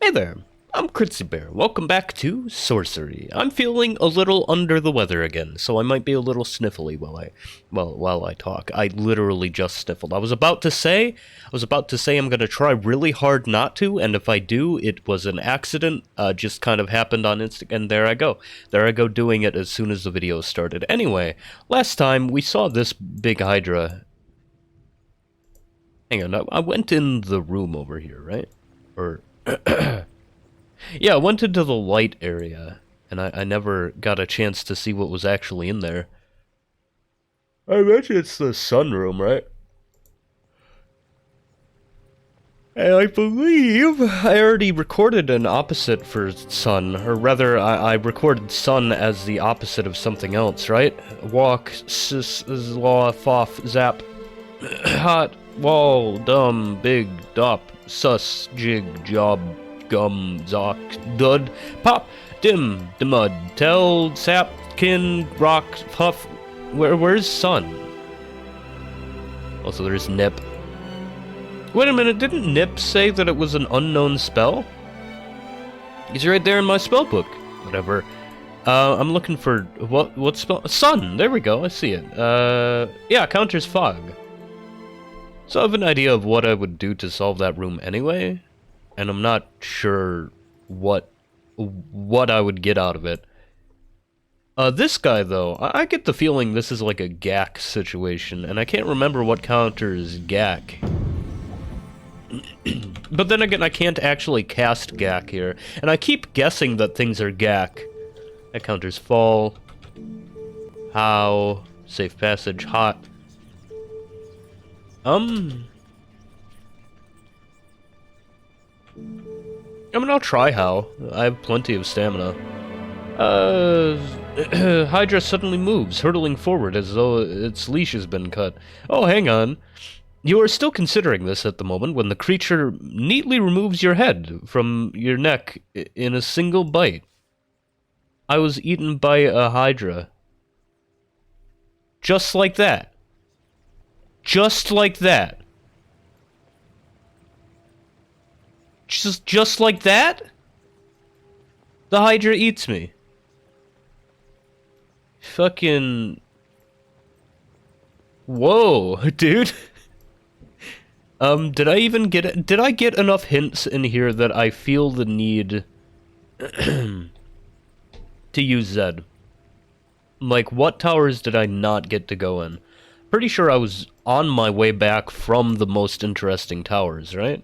Hey there, I'm Critsy Bear. Welcome back to Sorcery. I'm feeling a little under the weather again, so I might be a little sniffly while I talk. I literally just sniffled. I was about to say I'm gonna try really hard not to, and if I do, it was an accident. Just kind of happened on Instagram, and there I go. There I go doing it as soon as the video started. Anyway, last time we saw this big Hydra. Hang on, I went in the room over here, right? Or yeah, I went into the light area, and I never got a chance to see what was actually in there. I bet it's the sunroom, right? And I believe I already recorded an opposite for sun, or rather, I recorded sun as the opposite of something else, right? Walk, law, foff, zap, hot, wall, dumb, big, dop, sus, jig, job, gum, zock, dud, pop, dim, demud, tell, sap, kin, rock, puff. Where's sun? Also, there's nip. Wait a minute, didn't Nip say that it was an unknown spell? He's right there in my spell book. Whatever. I'm looking for what spell? Sun. There we go. I see it. Yeah, counters fog. So I have an idea of what I would do to solve that room anyway, and I'm not sure what I would get out of it. This guy, though, I get the feeling this is like a Gak situation, and I can't remember what counters Gak. But then again, I can't actually cast Gak here, and I keep guessing that things are Gak. That counters fall, how, safe passage, hot. I mean, I'll try how. I have plenty of stamina. Hydra suddenly moves, hurtling forward as though its leash has been cut. Oh, hang on. You are still considering this at the moment when the creature neatly removes your head from your neck in a single bite. I was eaten by a Hydra. Just like that. Just like that. Just like that? The Hydra eats me. Fucking... Whoa, dude. Did I get enough hints in here that I feel the need to use Zed? Like, what towers did I not get to go in? Pretty sure I was on my way back from the most interesting towers, right?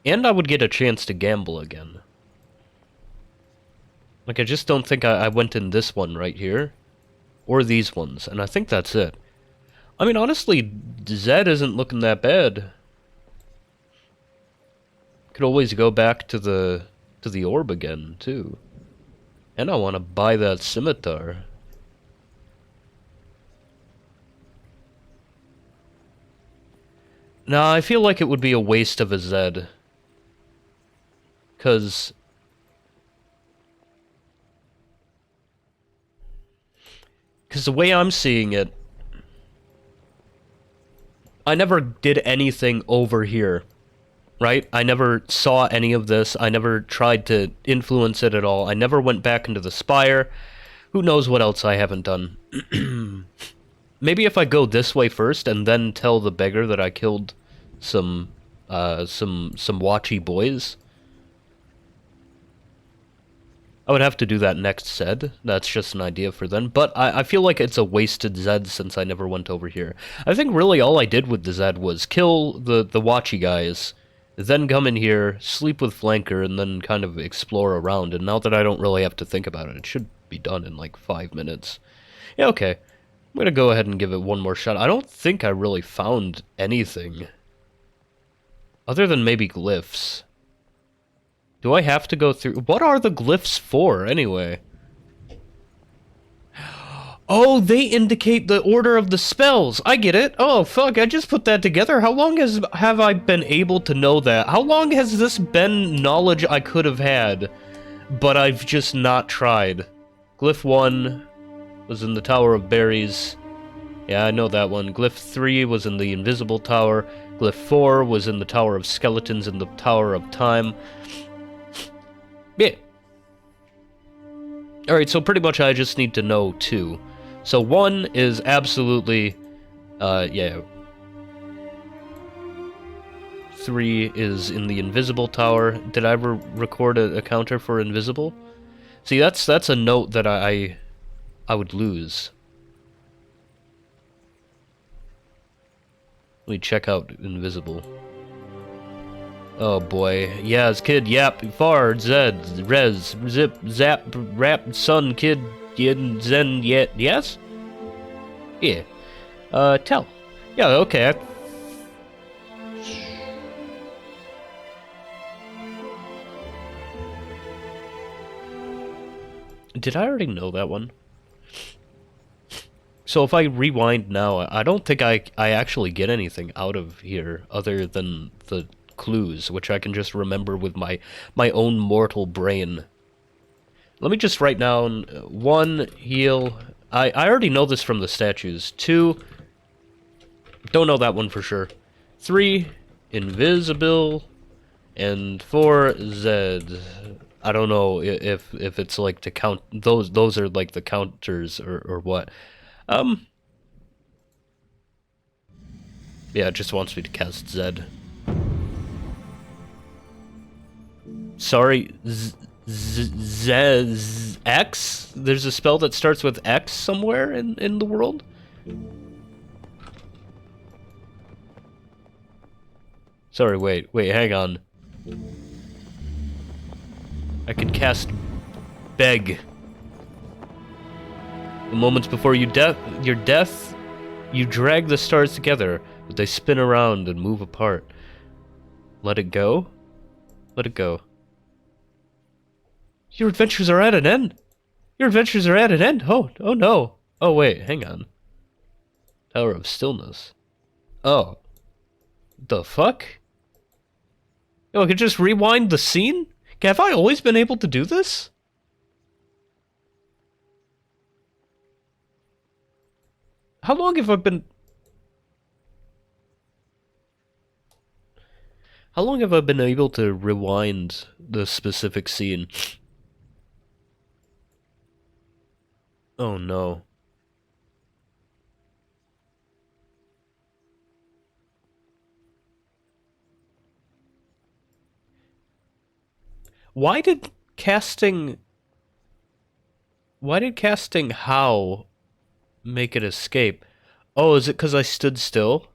And I would get a chance to gamble again. Like, I just don't think I went in this one right here. Or these ones, and I think that's it. I mean, honestly, Zed isn't looking that bad. Could always go back to the orb again, too. And I want to buy that scimitar. Nah, I feel like it would be a waste of a Zed. Because the way I'm seeing it, I never did anything over here, right? I never saw any of this. I never tried to influence it at all. I never went back into the spire. Who knows what else I haven't done. Maybe if I go this way first and then tell the beggar that I killed some watchy boys. I would have to do that next Zed. That's just an idea for then. But I feel like it's a wasted Zed since I never went over here. I think really all I did with the Zed was kill the watchy guys, then come in here, sleep with Flanker, and then kind of explore around. And now that I don't really have to think about it, it should be done in like 5 minutes. Yeah, okay. I'm gonna go ahead and give it one more shot. I don't think I really found anything. Other than maybe glyphs. Do I have to go through... What are the glyphs for, anyway? Oh, they indicate the order of the spells! I get it! Oh, fuck, I just put that together. How long have I been able to know that? How long has this been knowledge I could have had, but I've just not tried? Glyph 1 was in the Tower of Berries. Yeah, I know that one. Glyph 3 was in the Invisible Tower. Glyph 4 was in the Tower of Skeletons and the Tower of Time. Yeah. Alright, so pretty much I just need to know 2. So 1 is absolutely, yeah. 3 is in the Invisible Tower. Did I ever record a counter for Invisible? See, that's a note that I would lose. Let me check out Invisible. Oh boy. Yaz, kid, yap, far, zed, rez, zip, zap, rap, son, kid, yin, zen, yet, yes? Yeah. Tell. Yeah, okay. Did I already know that one? So if I rewind now, I don't think I actually get anything out of here other than the clues, which I can just remember with my own mortal brain. Let me just write down 1, heal. I already know this from the statues. 2, don't know that one for sure. 3, invisible. And 4, Zed. I don't know if it's like to count those are like the counters or what. Yeah, it just wants me to cast Zed. Sorry, X? There's a spell that starts with X somewhere in the world? Sorry, wait, hang on. I can cast Beg. The moments before your death, you drag the stars together, but they spin around and move apart. Let it go? Let it go. Your adventures are at an end! Your adventures are at an end! Oh no! Oh wait, hang on. Tower of Stillness. Oh. The fuck? Yo, I could just rewind the scene? Have I always been able to do this? How long have I been... How long have I been able to rewind the specific scene? Oh no. Why did casting how make it escape? Oh, is it because I stood still?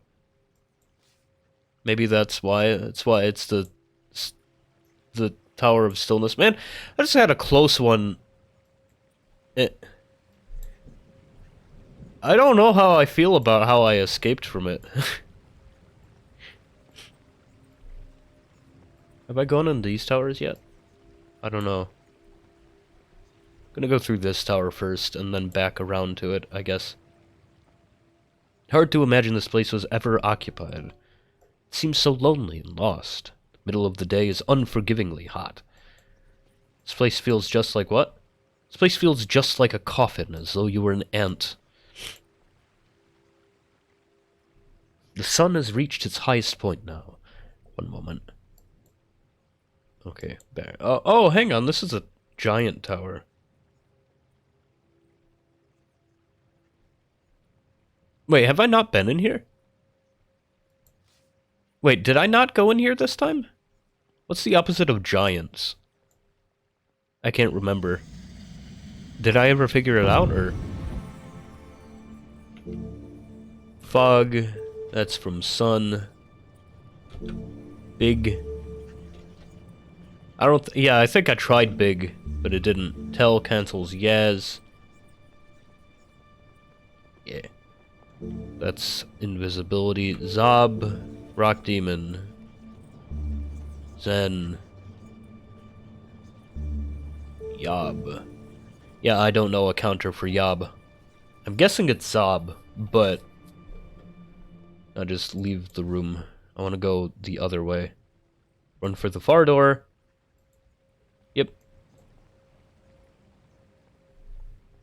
Maybe that's why. That's why it's the Tower of Stillness. Man, I just had a close one. I don't know how I feel about how I escaped from it. Have I gone in these towers yet? I don't know. I'm gonna go through this tower first, and then back around to it, I guess. Hard to imagine this place was ever occupied. It seems so lonely and lost. The middle of the day is unforgivingly hot. This place feels just like what? This place feels just like a coffin, as though you were an ant. The sun has reached its highest point now. One moment. Okay, there. Oh, hang on, this is a giant tower. Wait, have I not been in here? Wait, did I not go in here this time? What's the opposite of giants? I can't remember. Did I ever figure it out, or... Fog. That's from sun. Big. I don't... yeah, I think I tried big, but it didn't. Tell cancels Yaz. Yeah. That's invisibility. Zob. Rock Demon. Zen. Yob. Yeah, I don't know a counter for Yob. I'm guessing it's Zob, but... I'll just leave the room. I want to go the other way. Run for the far door. Yep.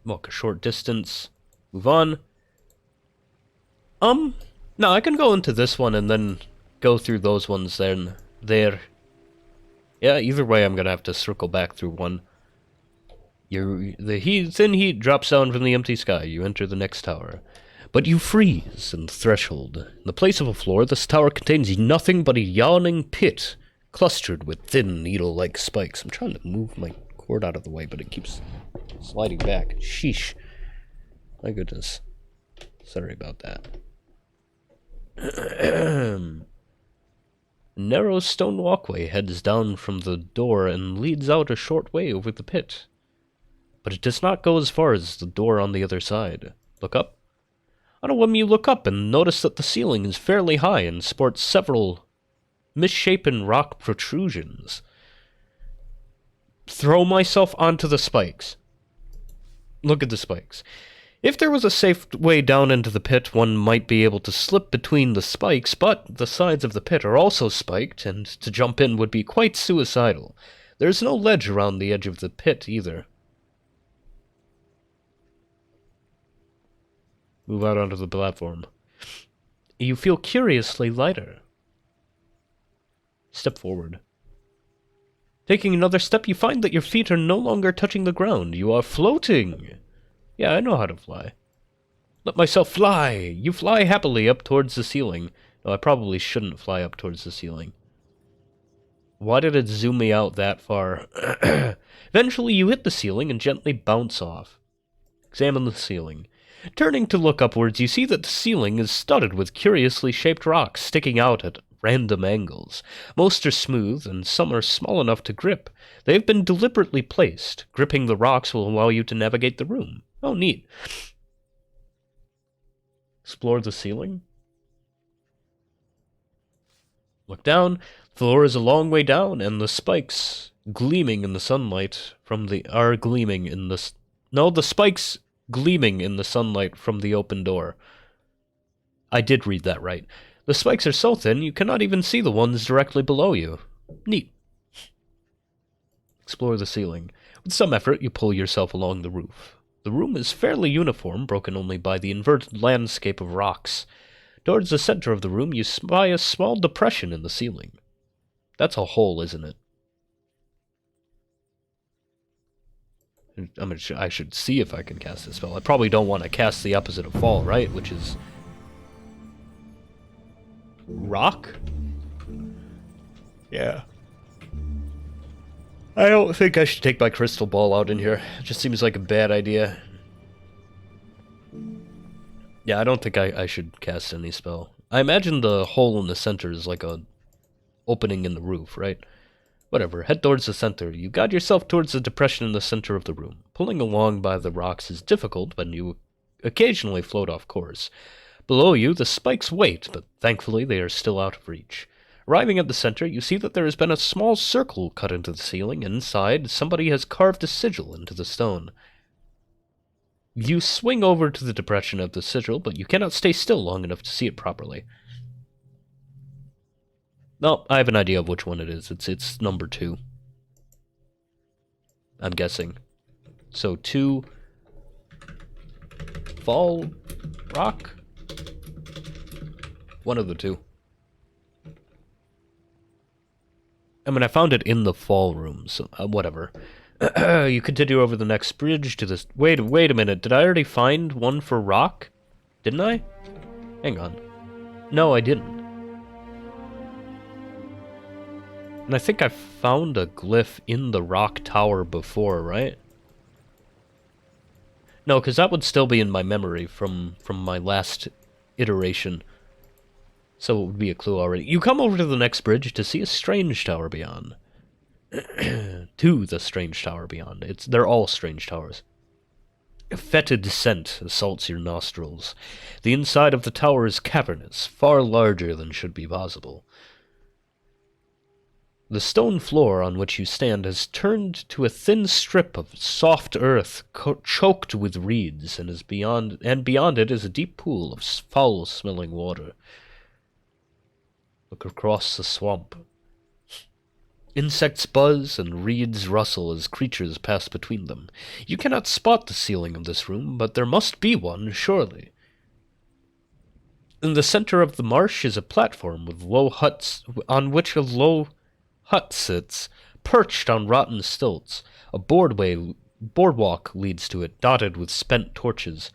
Walk a short distance. Move on. No, I can go into this one and then go through those ones then. There. Yeah, either way I'm gonna have to circle back through one. The thin heat drops down from the empty sky. You enter the next tower. But you freeze in the threshold. In the place of a floor, this tower contains nothing but a yawning pit, clustered with thin needle-like spikes. I'm trying to move my cord out of the way, but it keeps sliding back. Sheesh. My goodness. Sorry about that. A narrow stone walkway heads down from the door and leads out a short way over the pit. But it does not go as far as the door on the other side. Look up. On a whim you look up and notice that the ceiling is fairly high and sports several misshapen rock protrusions. Throw myself onto the spikes. Look at the spikes. If there was a safe way down into the pit, one might be able to slip between the spikes, but the sides of the pit are also spiked, and to jump in would be quite suicidal. There is no ledge around the edge of the pit either. Move out onto the platform. You feel curiously lighter. Step forward. Taking another step, you find that your feet are no longer touching the ground. You are floating. Yeah, I know how to fly. Let myself fly. You fly happily up towards the ceiling. No, I probably shouldn't fly up towards the ceiling. Why did it zoom me out that far? Eventually, you hit the ceiling and gently bounce off. Examine the ceiling. Turning to look upwards, you see that the ceiling is studded with curiously shaped rocks sticking out at random angles. Most are smooth, and some are small enough to grip. They have been deliberately placed. Gripping the rocks will allow you to navigate the room. Oh, neat. Explore the ceiling. Look down. The floor is a long way down, and the spikes gleaming in the sunlight from the... are gleaming in the... No, the spikes... gleaming in the sunlight from the open door. I did read that right. The spikes are so thin you cannot even see the ones directly below you. Neat. Explore the ceiling. With some effort, you pull yourself along the roof. The room is fairly uniform, broken only by the inverted landscape of rocks. Towards the center of the room, you spy a small depression in the ceiling. That's a hole, isn't it? I should see if I can cast this spell. I probably don't want to cast the opposite of fall, right? Which is... rock? Yeah. I don't think I should take my crystal ball out in here. It just seems like a bad idea. Yeah, I don't think I should cast any spell. I imagine the hole in the center is like a opening in the roof, right? Whatever, head towards the center. You guide yourself towards the depression in the center of the room. Pulling along by the rocks is difficult, but you occasionally float off course. Below you, the spikes wait, but thankfully they are still out of reach. Arriving at the center, you see that there has been a small circle cut into the ceiling, and inside, somebody has carved a sigil into the stone. You swing over to the depression of the sigil, but you cannot stay still long enough to see it properly. No, I have an idea of which one it is. It's number 2. I'm guessing. So 2... fall... rock? One of the two. I mean, I found it in the fall room, so whatever. You continue over the next bridge to this... Wait a minute. Did I already find one for rock? Didn't I? Hang on. No, I didn't. And I think I found a glyph in the rock tower before, right? No, because that would still be in my memory from my last iteration. So it would be a clue already. You come over to the next bridge to see a strange tower beyond. To the strange tower beyond. They're all strange towers. A fetid scent assaults your nostrils. The inside of the tower is cavernous, far larger than should be possible. The stone floor on which you stand has turned to a thin strip of soft earth choked with reeds, and beyond it is a deep pool of foul-smelling water. Look across the swamp. Insects buzz and reeds rustle as creatures pass between them. You cannot spot the ceiling of this room, but there must be one, surely. In the center of the marsh is a platform with low huts on which a low hut sits, perched on rotten stilts. A boardwalk leads to it, dotted with spent torches.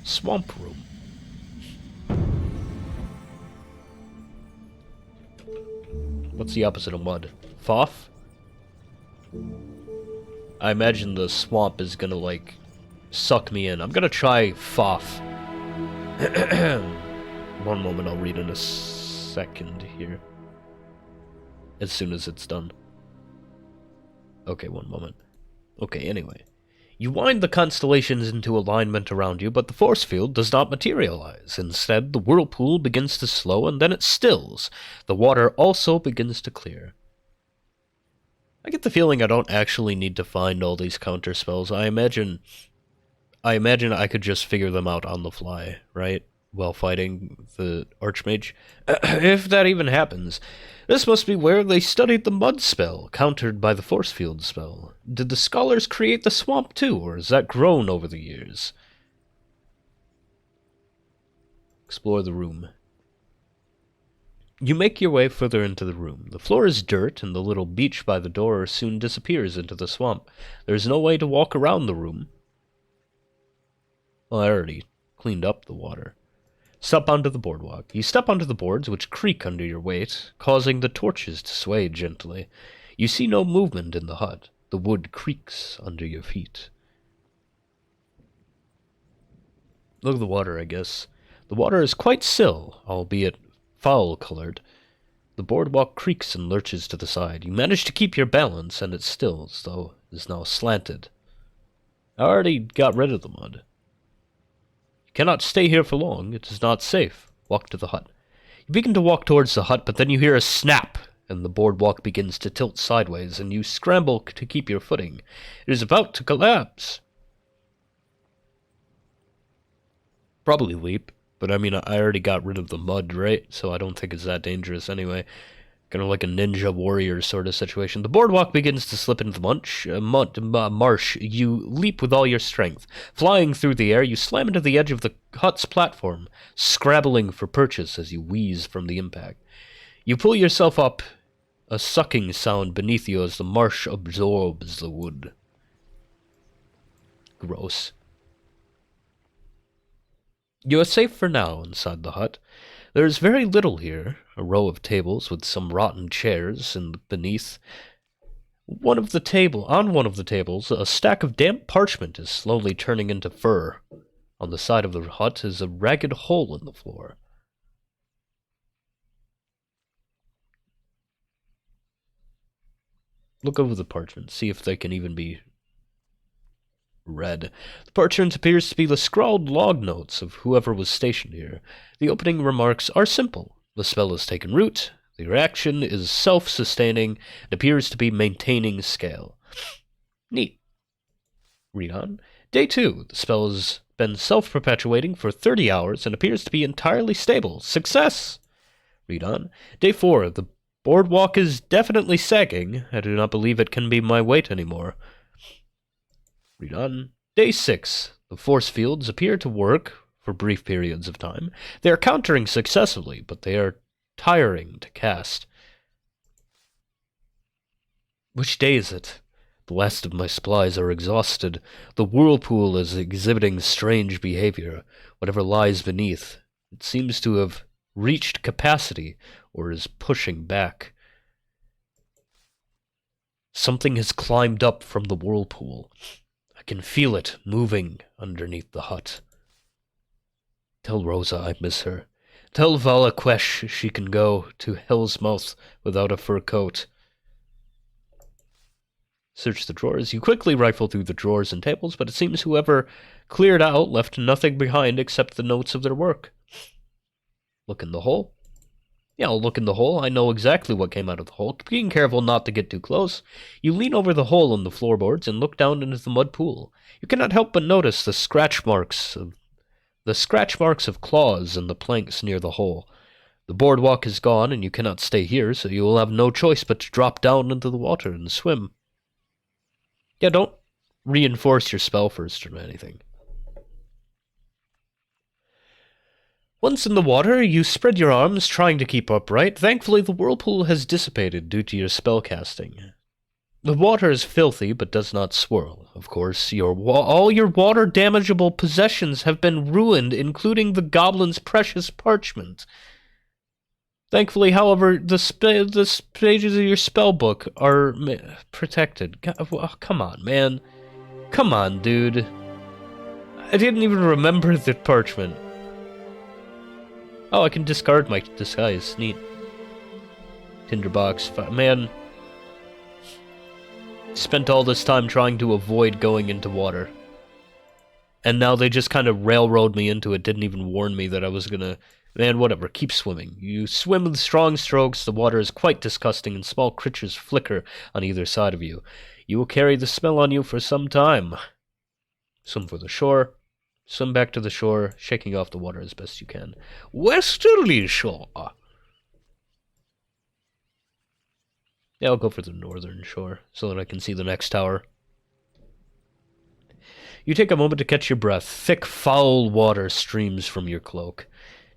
Swamp room. What's the opposite of mud? Foff? I imagine the swamp is gonna, like, suck me in. I'm gonna try Foff. One moment, I'll read in a second here. As soon as it's done. Okay, one moment. Okay, anyway. You wind the constellations into alignment around you, but the force field does not materialize. Instead, the whirlpool begins to slow, and then it stills. The water also begins to clear. I get the feeling I don't actually need to find all these counter spells. I imagine I could just figure them out on the fly, right? While fighting the Archmage. If that even happens. This must be where they studied the mud spell, countered by the force field spell. Did the scholars create the swamp too, or has that grown over the years? Explore the room. You make your way further into the room. The floor is dirt, and the little beach by the door soon disappears into the swamp. There is no way to walk around the room. Well, I already cleaned up the water. Step onto the boardwalk. You step onto the boards, which creak under your weight, causing the torches to sway gently. You see no movement in the hut. The wood creaks under your feet. Look at the water, I guess. The water is quite still, albeit foul-colored. The boardwalk creaks and lurches to the side. You manage to keep your balance, and it stills, though it is now slanted. I already got rid of the mud. Cannot stay here for long. It is not safe. Walk to the hut. You begin to walk towards the hut, but then you hear a snap, and the boardwalk begins to tilt sideways, and you scramble to keep your footing. It is about to collapse. Probably leap, but I mean, I already got rid of the mud, right? So I don't think it's that dangerous anyway. Kind of like a ninja warrior sort of situation. The boardwalk begins to slip into the marsh. You leap with all your strength. Flying through the air, you slam into the edge of the hut's platform, scrabbling for purchase as you wheeze from the impact. You pull yourself up, a sucking sound beneath you as the marsh absorbs the wood. Gross. You are safe for now inside the hut. There is very little here. A row of tables with some rotten chairs, and beneath on one of the tables, a stack of damp parchment is slowly turning into fur. On the side of the hut is a ragged hole in the floor. Look over the parchment, see if they can even be read. The parchment appears to be the scrawled log notes of whoever was stationed here. The opening remarks are simple. The spell has taken root. The reaction is self-sustaining and appears to be maintaining scale. Neat. Read on. Day 2. The spell has been self-perpetuating for 30 hours and appears to be entirely stable. Success! Read on. Day 4. The boardwalk is definitely sagging. I do not believe it can be my weight anymore. Read on. Day 6. The force fields appear to work for brief periods of time. They are countering successfully, but they are tiring to cast. Which day is it? The last of my supplies are exhausted. The whirlpool is exhibiting strange behavior. Whatever lies beneath, it seems to have reached capacity or is pushing back. Something has climbed up from the whirlpool. I can feel it moving underneath the hut. Tell Rosa I miss her. Tell Vala Quesh she can go to Hell's Mouth without a fur coat. Search the drawers. You quickly rifle through the drawers and tables, but it seems whoever cleared out left nothing behind except the notes of their work. Look in the hole. Yeah, I'll look in the hole. I know exactly what came out of the hole. Being careful not to get too close, you lean over the hole in the floorboards and look down into the mud pool. You cannot help but notice the scratch marks of claws in the planks near the hole. The boardwalk is gone, and you cannot stay here, so you will have no choice but to drop down into the water and swim. Yeah, don't reinforce your spell first or anything. Once in the water, you spread your arms, trying to keep upright. Thankfully, the whirlpool has dissipated due to your spellcasting. The water is filthy, but does not swirl. Of course, all your water-damageable possessions have been ruined, including the goblin's precious parchment. Thankfully, however, the pages of your spellbook are protected. Come on, man. Come on, dude. I didn't even remember the parchment. Oh, I can discard my disguise. Neat. Tinderbox. Man. Spent all this time trying to avoid going into water. And now they just kind of railroad me into it, didn't even warn me that I was gonna... Man, whatever, keep swimming. You swim with strong strokes, the water is quite disgusting, and small creatures flicker on either side of you. You will carry the smell on you for some time. Swim for the shore. Swim back to the shore, shaking off the water as best you can. Westerly shore! Yeah, I'll go for the northern shore, so that I can see the next tower. You take a moment to catch your breath. Thick, foul water streams from your cloak.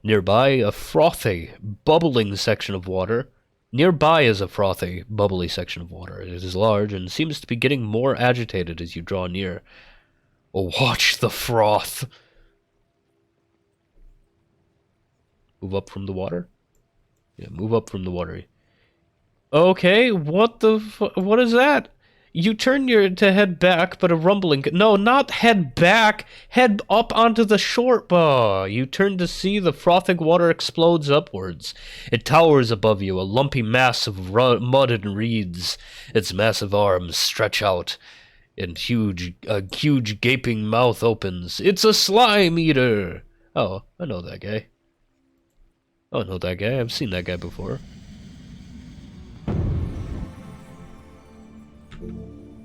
Nearby, a frothy, bubbling section of water. Nearby is a frothy, bubbly section of water. It is large and seems to be getting more agitated as you draw near. Oh, watch the froth! Move up from the water? Yeah, move up from the water. Okay, what is that? You turn to head back, but a rumbling... No, not head back! Head up onto the shore. You turn to see the frothing water explodes upwards. It towers above you, a lumpy mass of mud and reeds. Its massive arms stretch out, and a huge gaping mouth opens. It's a slime eater! Oh, I know that guy. Oh, I know that guy. I've seen that guy before.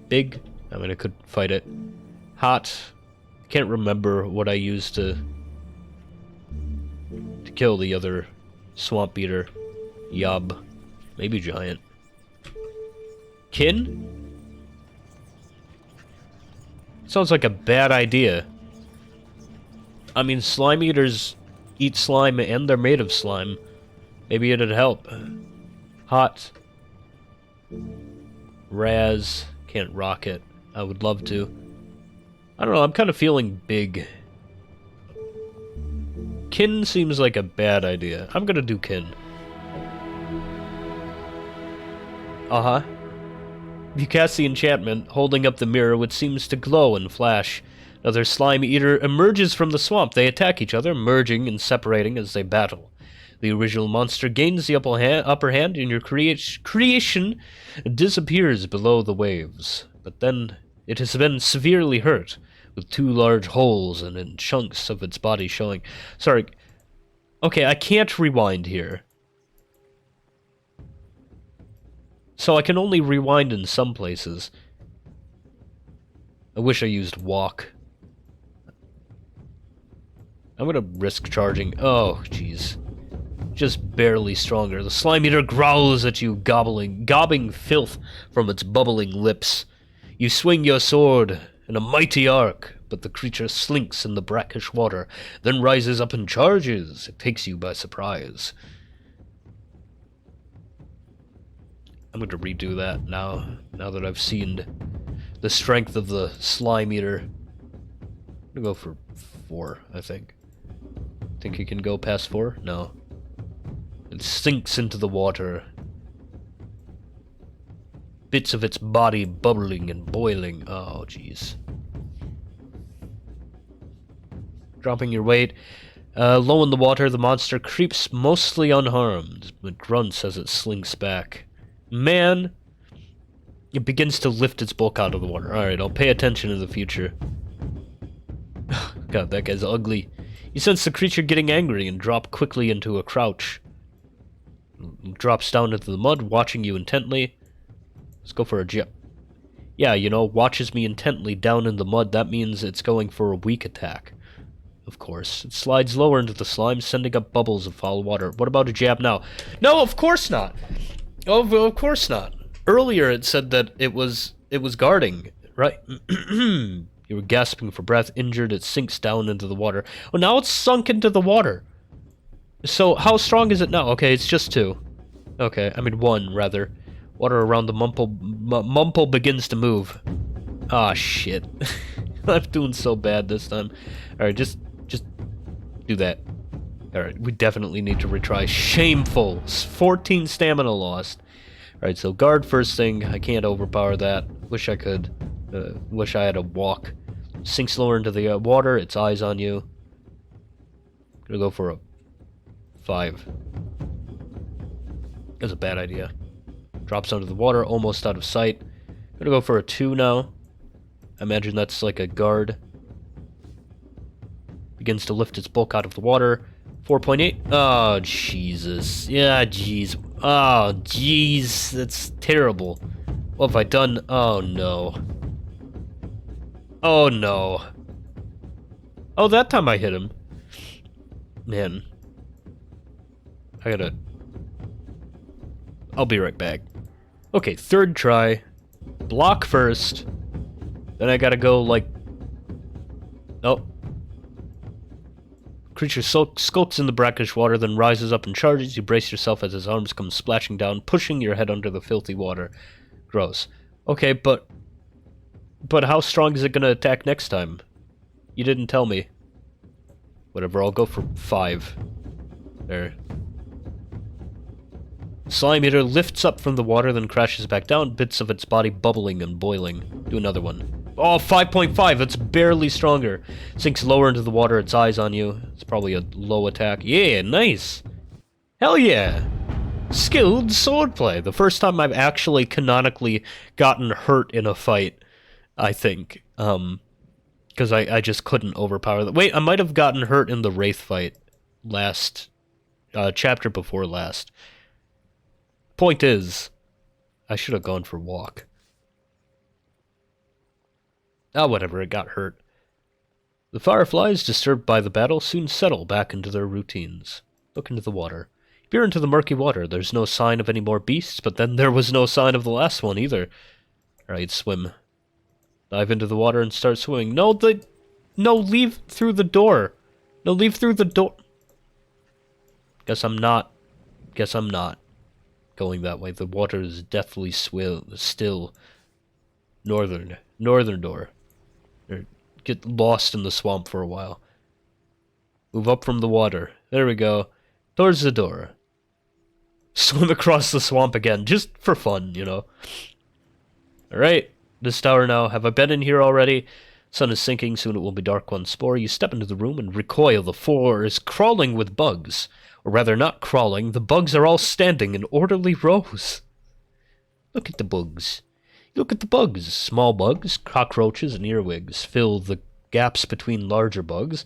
Big. I mean, I could fight it. Hot. I can't remember what I used to kill the other swamp beater. Yob. Maybe giant. Kin? Sounds like a bad idea. I mean, slime eaters eat slime and they're made of slime. Maybe it'd help. Hot. Raz. Can't rock it. I would love to. I don't know, I'm kind of feeling big. Kin seems like a bad idea. I'm gonna do Kin. Uh-huh. You cast the enchantment, holding up the mirror which seems to glow and flash. Another slime eater emerges from the swamp. They attack each other, merging and separating as they battle. The original monster gains the upper hand, and your creation disappears below the waves. But then it has been severely hurt, with 2 large holes and chunks of its body showing. Sorry. Okay, I can't rewind here. So I can only rewind in some places. I wish I used walk. I'm gonna risk charging. Oh, jeez. Just barely stronger. The slime eater growls at you, gobbing filth from its bubbling lips. You swing your sword in a mighty arc, but the creature slinks in the brackish water, then rises up and charges. It takes you by surprise. I'm going to redo that now that I've seen the strength of the slime eater. I'm going to go for 4, I think. Think you can go past 4? No. It sinks into the water. Bits of its body bubbling and boiling. Oh, jeez. Dropping your weight. Low in the water, the monster creeps mostly unharmed, but grunts as it slinks back. Man! It begins to lift its bulk out of the water. Alright, I'll pay attention in the future. God, that guy's ugly. You sense the creature getting angry and drop quickly into a crouch. Drops down into the mud, watching you intently. Let's go for a jump. Yeah, you know, watches me intently down in the mud. That means it's going for a weak attack. Of course. It slides lower into the slime, sending up bubbles of foul water. What about a jab now? No, of course not! Of course not. Earlier it said that it was guarding, right? You were gasping for breath, injured, it sinks down into the water. Oh, now it's sunk into the water. So, how strong is it now? Okay, it's just 2. Okay, I mean 1, rather. Water around the mumple begins to move. Ah, shit. I'm doing so bad this time. Alright, just do that. Alright, we definitely need to retry. Shameful! 14 stamina lost. Alright, so guard first thing. I can't overpower that. Wish I could. Wish I had a walk. Sinks lower into the water. Its eyes on you. Gonna go for a 5. That's a bad idea. Drops under the water, almost out of sight. Gonna go for a 2 now. I imagine that's like a guard. Begins to lift its bulk out of the water. 4.8. Oh, Jesus. Yeah, jeez. Oh, jeez. That's terrible. What have I done? Oh, no. Oh, no. Oh, that time I hit him. Man. I'll be right back. Okay, 3rd try. Block first. Then I gotta go, like... Oh. Creature skulks in the brackish water, then rises up and charges. You brace yourself as his arms come splashing down, pushing your head under the filthy water. Gross. Okay, but how strong is it gonna attack next time? You didn't tell me. Whatever, I'll go for 5. There. Slime Eater lifts up from the water, then crashes back down, bits of its body bubbling and boiling. Do another one. Oh, 5.5, that's barely stronger. Sinks lower into the water, its eyes on you. It's probably a low attack. Yeah, nice. Hell yeah. Skilled swordplay. The first time I've actually canonically gotten hurt in a fight, I think. Because I just couldn't overpower them. Wait, I might have gotten hurt in the Wraith fight last, chapter before last. Point is, I should have gone for walk. Ah, whatever, it got hurt. The fireflies, disturbed by the battle, soon settle back into their routines. Look into the water. Peer into the murky water. There's no sign of any more beasts, but then there was no sign of the last one either. Alright, swim. Dive into the water and start swimming. No, leave through the door. No, leave through the door. Guess I'm not going that way. The water is deathly still. Northern door. Or get lost in the swamp for a while. Move up from the water. There we go. Towards the door. Swim across the swamp again, just for fun, you know. Alright, this tower now. Have I been in here already? Sun is sinking, soon it will be dark once more. You step into the room and recoil. The floor is crawling with bugs. Or rather, not crawling. The bugs are all standing in orderly rows. Look at the bugs. Look at the bugs. Small bugs, cockroaches, and earwigs fill the gaps between larger bugs.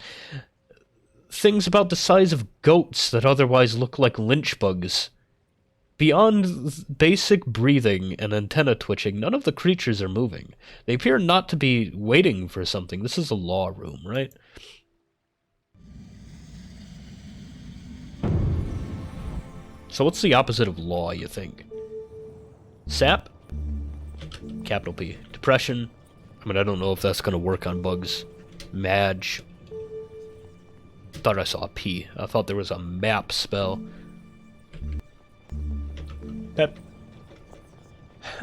Things about the size of goats that otherwise look like lynch bugs. Beyond basic breathing and antenna twitching, none of the creatures are moving. They appear not to be waiting for something. This is a law room, right? So what's the opposite of law, you think? Sap? Capital P. Depression. I mean, I don't know if that's gonna work on bugs. Madge. Thought I saw a P. I thought there was a map spell. Pep.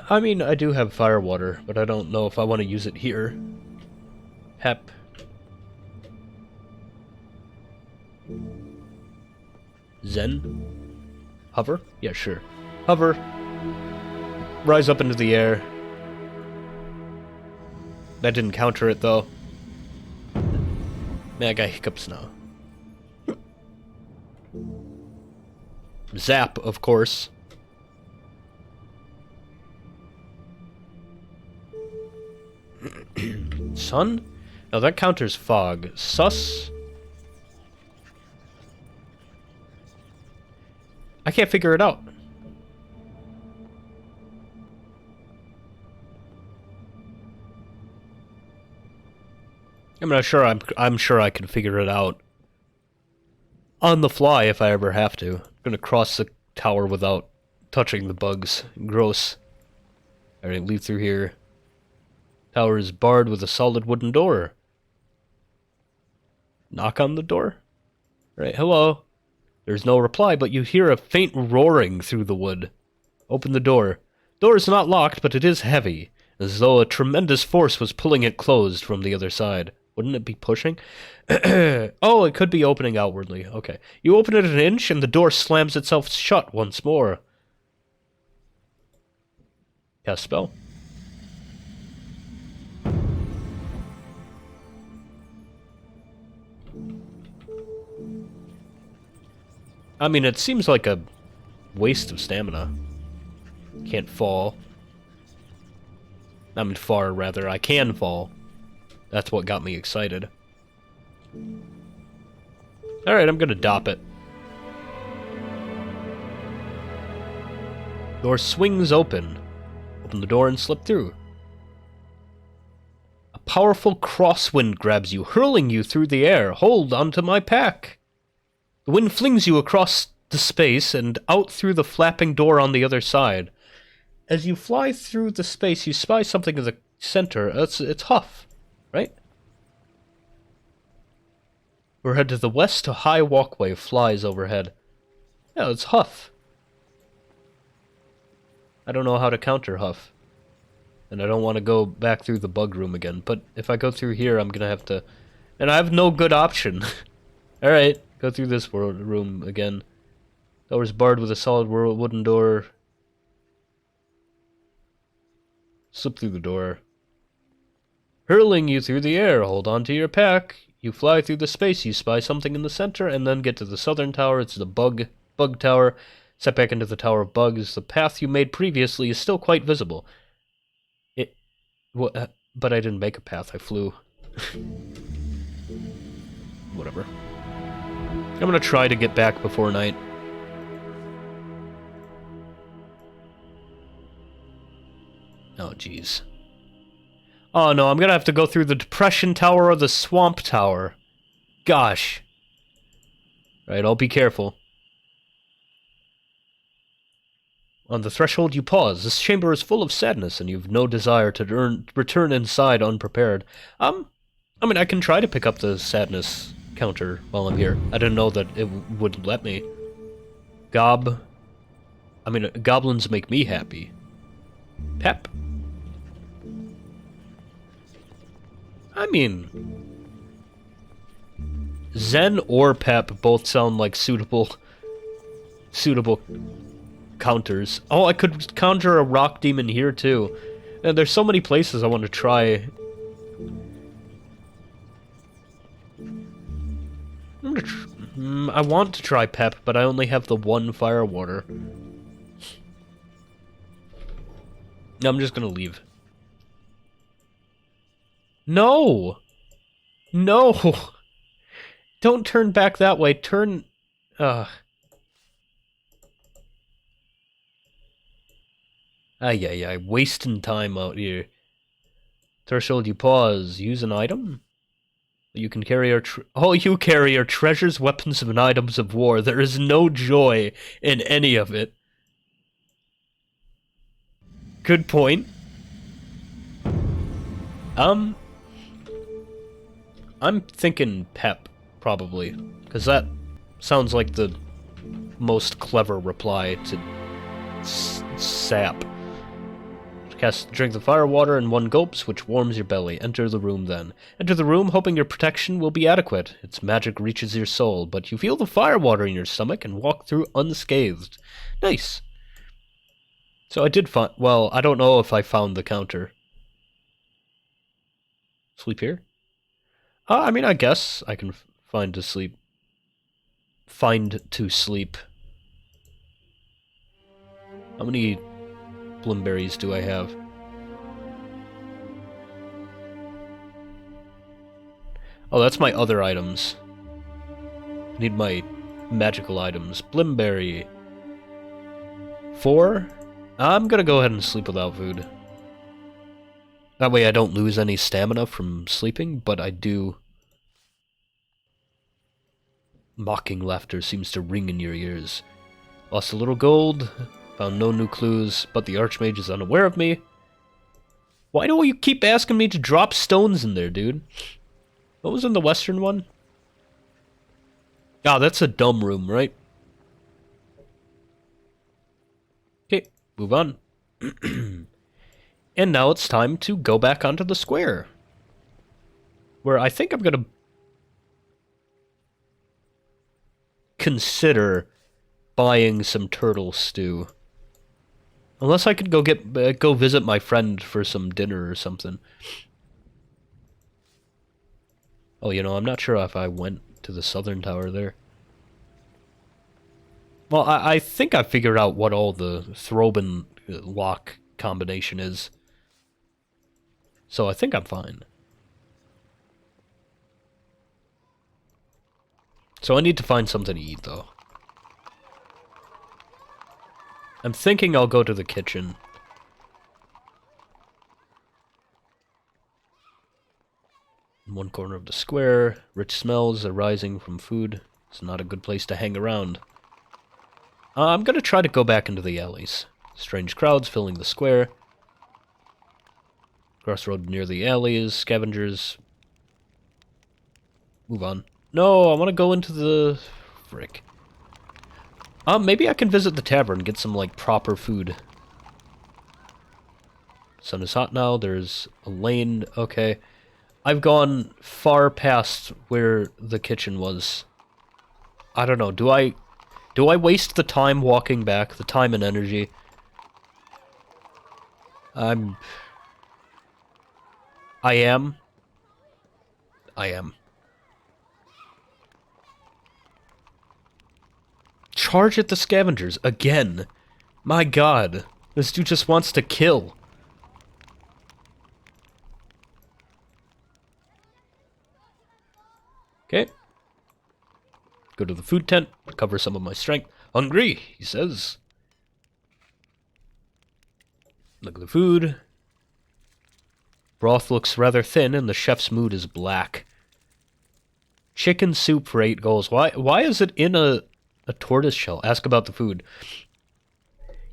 I mean, I do have fire water, but I don't know if I want to use it here. Hep. Zen? Hover? Yeah, sure. Hover. Rise up into the air. That didn't counter it, though. Man, I got hiccups now. Zap, of course. Sun? No, that counters fog. Sus? I can't figure it out. I'm not sure. I'm sure I can figure it out on the fly if I ever have to. I'm gonna cross the tower without touching the bugs. Gross. Alright, leave through here. Tower is barred with a solid wooden door. Knock on the door? Right, hello. There's no reply, but you hear a faint roaring through the wood. Open the door. Door is not locked, but it is heavy, as though a tremendous force was pulling it closed from the other side. Wouldn't it be pushing? Oh, it could be opening outwardly. Okay. You open it an inch, and the door slams itself shut once more. Cast spell. I mean, it seems like a waste of stamina. Can't fall. I mean, far, rather. I can fall. That's what got me excited. Alright, I'm gonna dop it. Door swings open. Open the door and slip through. A powerful crosswind grabs you, hurling you through the air. Hold onto my pack. The wind flings you across the space and out through the flapping door on the other side. As you fly through the space, you spy something in the center. It's Huff, right? Overhead to the west, a high walkway flies overhead. Yeah, it's Huff. I don't know how to counter Huff. And I don't want to go back through the bug room again. But if I go through here, I'm going to have to... And I have no good option. Alright, go through this room again. Door's barred with a solid wooden door. Slip through the door. Hurling you through the air. Hold on to your pack. You fly through the space. You spy something in the center and then get to the southern tower. It's the bug tower. Step back into the Tower of Bugs. The path you made previously is still quite visible. But I didn't make a path. I flew. Whatever. I'm gonna try to get back before night. Oh, jeez. Oh, no, I'm gonna have to go through the Depression Tower or the Swamp Tower. Gosh. Right, I'll be careful. On the threshold, you pause. This chamber is full of sadness, and you've no desire to return inside unprepared. I mean, I can try to pick up the sadness counter while I'm here. I didn't know that it would let me. Goblins make me happy. Pep? I mean... Zen or Pep both sound like suitable counters. Oh, I could conjure a rock demon here too. And there's so many places I want to try. I want to try Pep, but I only have the one fire water. I'm just gonna leave. No! No! Don't turn back that way. Turn... Ay, wasting time out here. Threshold, you pause. Use an item? You can carry our you carry our treasures, weapons, and items of war. There is no joy in any of it. Good point. I'm thinking Pep, probably. Because that sounds like the most clever reply to sap. Drink the fire water in one gulp, which warms your belly. Enter the room then. Enter the room, hoping your protection will be adequate. Its magic reaches your soul, but you feel the fire water in your stomach and walk through unscathed. Nice. So I did find... Well, I don't know if I found the counter. Sleep here? I mean, I guess I can find to sleep. Find to sleep. How many... Blimberries do I have? Oh, that's my other items. I need my magical items. Blimberry. 4? I'm gonna go ahead and sleep without food. That way I don't lose any stamina from sleeping, but I do... Mocking laughter seems to ring in your ears. Lost a little gold. Found no new clues, but the Archmage is unaware of me. Why do you keep asking me to drop stones in there, dude? What was in the western one? Ah, that's a dumb room, right? Move on. And now it's time to go back onto the square. Where I think I'm gonna consider buying some turtle stew. Unless I could go visit my friend for some dinner or something. Oh, you know, I'm not sure if I went to the southern tower there. Well, I think I figured out what all the Throbin lock combination is. So I think I'm fine. So I need to find something to eat, though. I'm thinking I'll go to the kitchen. In one corner of the square, rich smells arising from food. It's not a good place to hang around. I'm gonna try to go back into the alleys. Strange crowds filling the square. Crossroad near the alleys, scavengers. Move on. No, I want to go into the... frick. Maybe I can visit the tavern and get some, like, proper food. Sun is hot now, there's a lane, okay. I've gone far past where the kitchen was. I don't know, do I waste the time walking back, the time and energy? I am. Charge at the scavengers, again. My god, this dude just wants to kill. Okay. Go to the food tent, recover some of my strength. Hungry, he says. Look at the food. Broth looks rather thin, and the chef's mood is black. Chicken soup for 8 goals. Why is it in a tortoise shell? Ask about the food.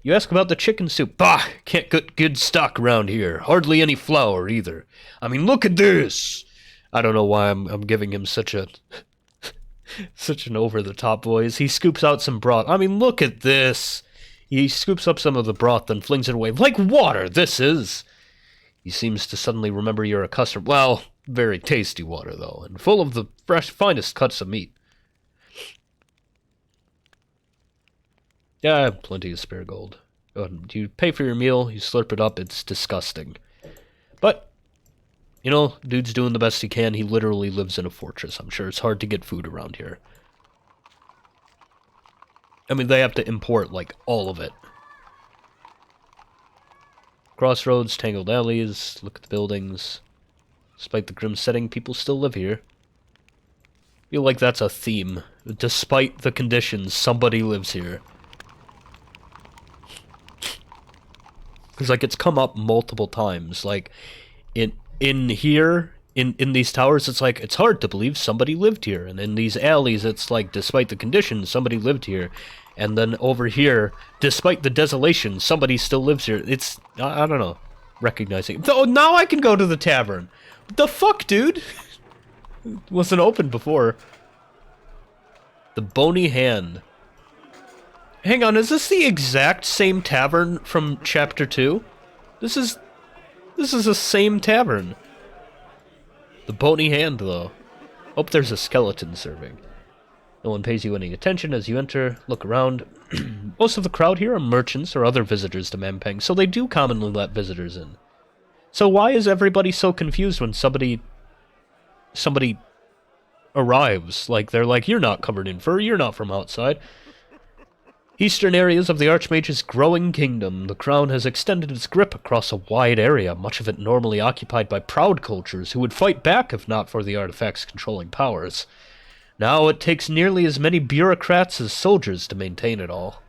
You ask about the chicken soup. Bah! Can't get good stock around here. Hardly any flour, either. I mean, look at this! I don't know why I'm giving him such a... such an over-the-top voice. He scoops out some broth. I mean, look at this! He scoops up some of the broth, then flings it away. Like water, this is! He seems to suddenly remember you're a customer. Well, very tasty water, though, and full of the fresh, finest cuts of meat. Yeah, I have plenty of spare gold. Go ahead. You pay for your meal, you slurp it up, it's disgusting. But, you know, dude's doing the best he can. He literally lives in a fortress. I'm sure it's hard to get food around here. I mean, they have to import, like, all of it. Crossroads, tangled alleys, look at the buildings. Despite the grim setting, people still live here. I feel like that's a theme. Despite the conditions, somebody lives here. Because, like, it's come up multiple times. Like, in here, in these towers, it's like, it's hard to believe somebody lived here. And in these alleys, it's like, despite the conditions, somebody lived here. And then over here, despite the desolation, somebody still lives here. It's, I don't know, recognizing. Oh, now I can go to the tavern. What the fuck, dude? It wasn't open before. The Bony Hand. Hang on, is this the exact same tavern from Chapter 2? This is the same tavern. The Bony Hand, though. Hope there's a skeleton serving. No one pays you any attention as you enter. Look around. Most of the crowd here are merchants or other visitors to Mampeng, so they do commonly let visitors in. So why is everybody so confused when somebody arrives? Like, they're like, you're not covered in fur, you're not from outside. Eastern areas of the Archmage's growing kingdom, the crown has extended its grip across a wide area, much of it normally occupied by proud cultures who would fight back if not for the artifact's controlling powers. Now it takes nearly as many bureaucrats as soldiers to maintain it all.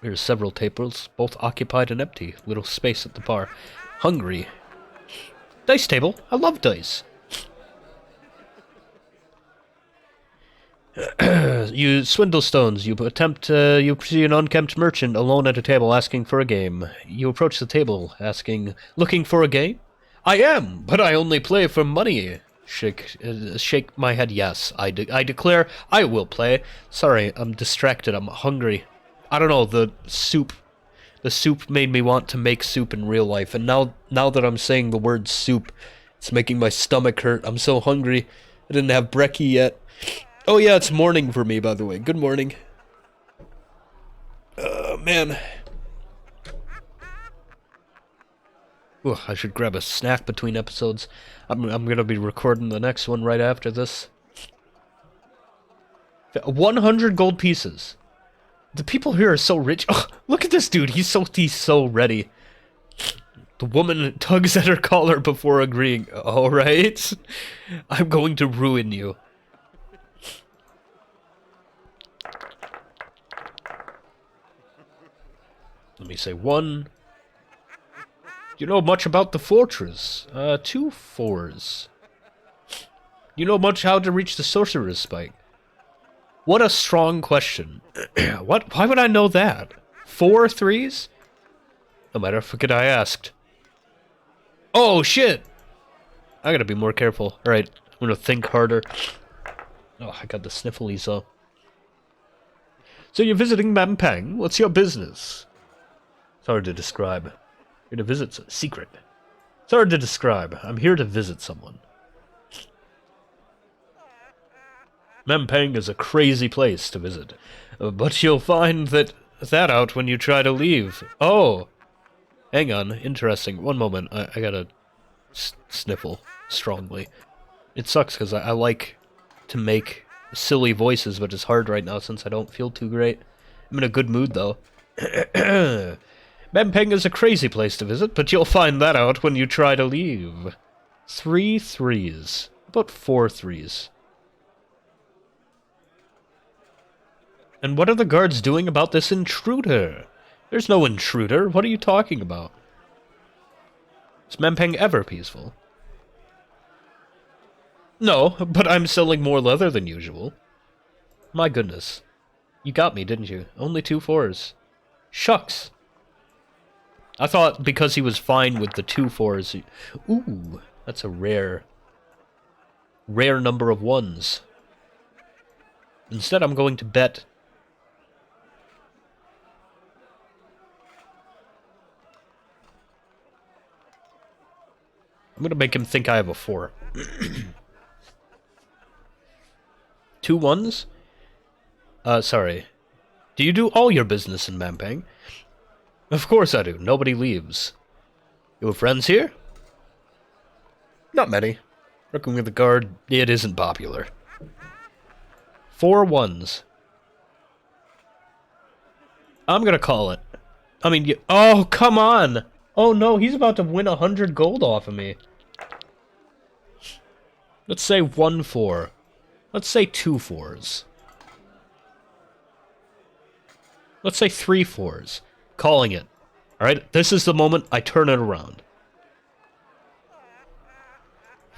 There are several tables, both occupied and empty. Little space at the bar. Hungry. Dice table. I love dice. You swindle stones. You see an unkempt merchant alone at a table asking for a game. You approach the table, asking, looking for a game? I am, but I only play for money. Shake my head. Yes, I declare I will play. Sorry, I'm distracted. I'm hungry. I don't know. The soup made me want to make soup in real life, and now that I'm saying the word soup, it's making my stomach hurt. I'm so hungry. I didn't have brekkie yet. Oh yeah, it's morning for me, by the way. Good morning. Man. Ugh, I should grab a snack between episodes. I'm gonna be recording the next one right after this. 100 gold pieces. The people here are so rich. Oh, look at this dude. He's so ready. The woman tugs at her collar before agreeing. All right, I'm going to ruin you. Let me say 1. You know much about the fortress? 2 4s. You know much how to reach the sorcerer's spike? What a strong question. What? Why would I know that? 4 3s? No matter, forget I asked. Oh, shit! I gotta be more careful. Alright, I'm gonna think harder. Oh, I got the snifflies though. So you're visiting Mampang? What's your business? It's hard to describe. Here to visit a secret. It's hard to describe. I'm here to visit someone. Mampang is a crazy place to visit, but you'll find that out when you try to leave. Oh, hang on. Interesting. One moment. I gotta sniffle strongly. It sucks because I like to make silly voices, but it's hard right now since I don't feel too great. I'm in a good mood though. Mampang is a crazy place to visit, but you'll find that out when you try to leave. 3 3s. About 4 3s. And what are the guards doing about this intruder? There's no intruder. What are you talking about? Is Mampang ever peaceful? No, but I'm selling more leather than usual. My goodness. You got me, didn't you? Only 2 4s. Shucks. I thought because he was fine with the 2 4s... Ooh, that's a rare number of 1s. Instead, I'm going to bet... I'm gonna make him think I have a 4. 2 1s? Sorry. Do you do all your business in Mampang? Of course I do. Nobody leaves. You have friends here? Not many. Working with the guard, it isn't popular. 4 1s. I'm gonna call it. I mean, oh, come on! Oh no, he's about to win 100 gold off of me. Let's say 1 4. Let's say 2 4s. Let's say 3 4s. Calling it. Alright, this is the moment I turn it around.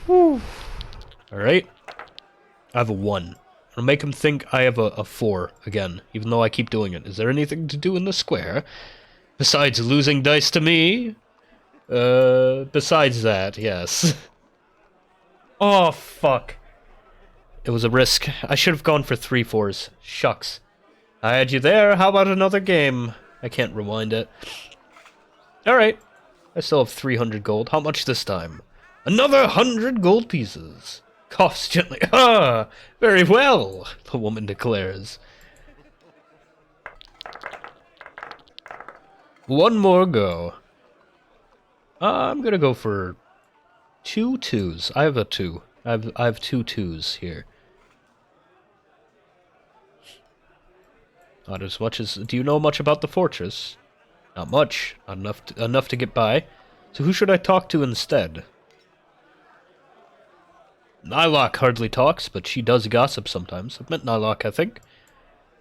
Whew. Alright. I have a 1. I'll make him think I have a 4 again, even though I keep doing it. Is there anything to do in the square? Besides losing dice to me? Besides that, yes. Oh, fuck. It was a risk. I should have gone for 3 4s. Shucks. I had you there. How about another game? I can't rewind it. Alright. I still have 300 gold. How much this time? Another 100 gold pieces. Coughs gently. Ah, very well, the woman declares. 1 more go. I'm gonna go for 2 2s. I have a 2. I have 2 2s here. Not as much as... Do you know much about the fortress? Not much. Not enough to get by. So who should I talk to instead? Nylock hardly talks, but she does gossip sometimes. I've met Nylock, I think.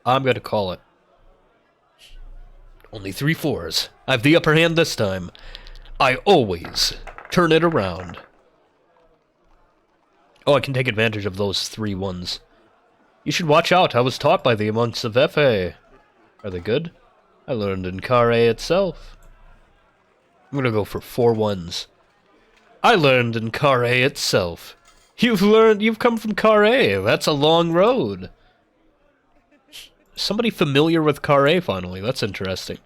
I'm gonna call it. Only 3 4s. I have the upper hand this time. I always turn it around. Oh, I can take advantage of those 3 1s. You should watch out. I was taught by the monks of Efe. Are they good? I learned in Carré itself. I'm gonna go for 4 1s. I learned in Carré itself. You've come from Carré. That's a long road. Somebody familiar with Carré, finally. That's interesting.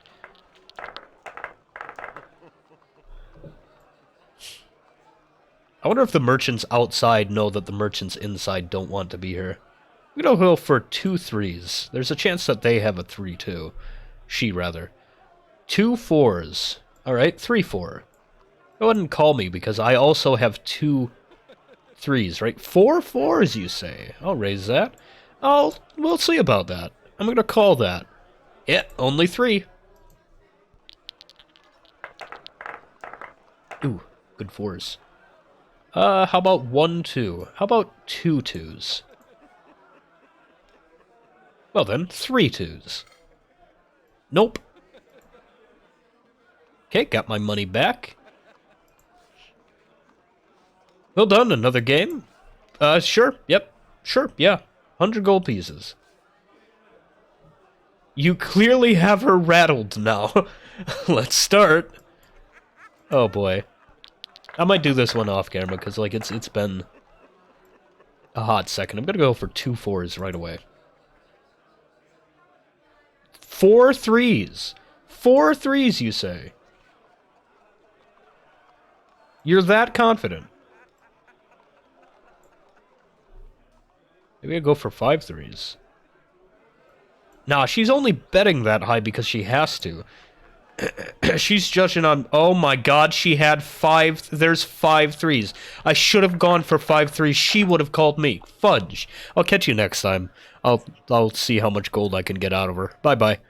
I wonder if the merchants outside know that the merchants inside don't want to be here. We're gonna go for 2 3s. There's a chance that they have a 3 too. She, rather. 2 4s. Alright, 3 4. Go ahead and call me, because I also have 2 3s, right? 4 4s, you say? I'll raise that. We'll see about that. I'm gonna call that. Yeah, only 3. Ooh, good 4s. How about 1 2? How about 2 2s? Well then, 3 2s. Nope. Okay, got my money back. Well done, another game? Sure, yep. Sure, yeah. 100 gold pieces. You clearly have her rattled now. Let's start. Oh boy. I might do this one off camera, because, like, it's been a hot second. I'm gonna go for 2 4s right away. 4 3s. 4 3s, you say? You're that confident? Maybe I go for 5 3s. Nah, she's only betting that high because she has to. She's judging on... Oh my god, she had 5... There's 5 3s. I should have gone for 5 3s. She would have called me. Fudge. I'll catch you next time. I'll see how much gold I can get out of her. Bye-bye.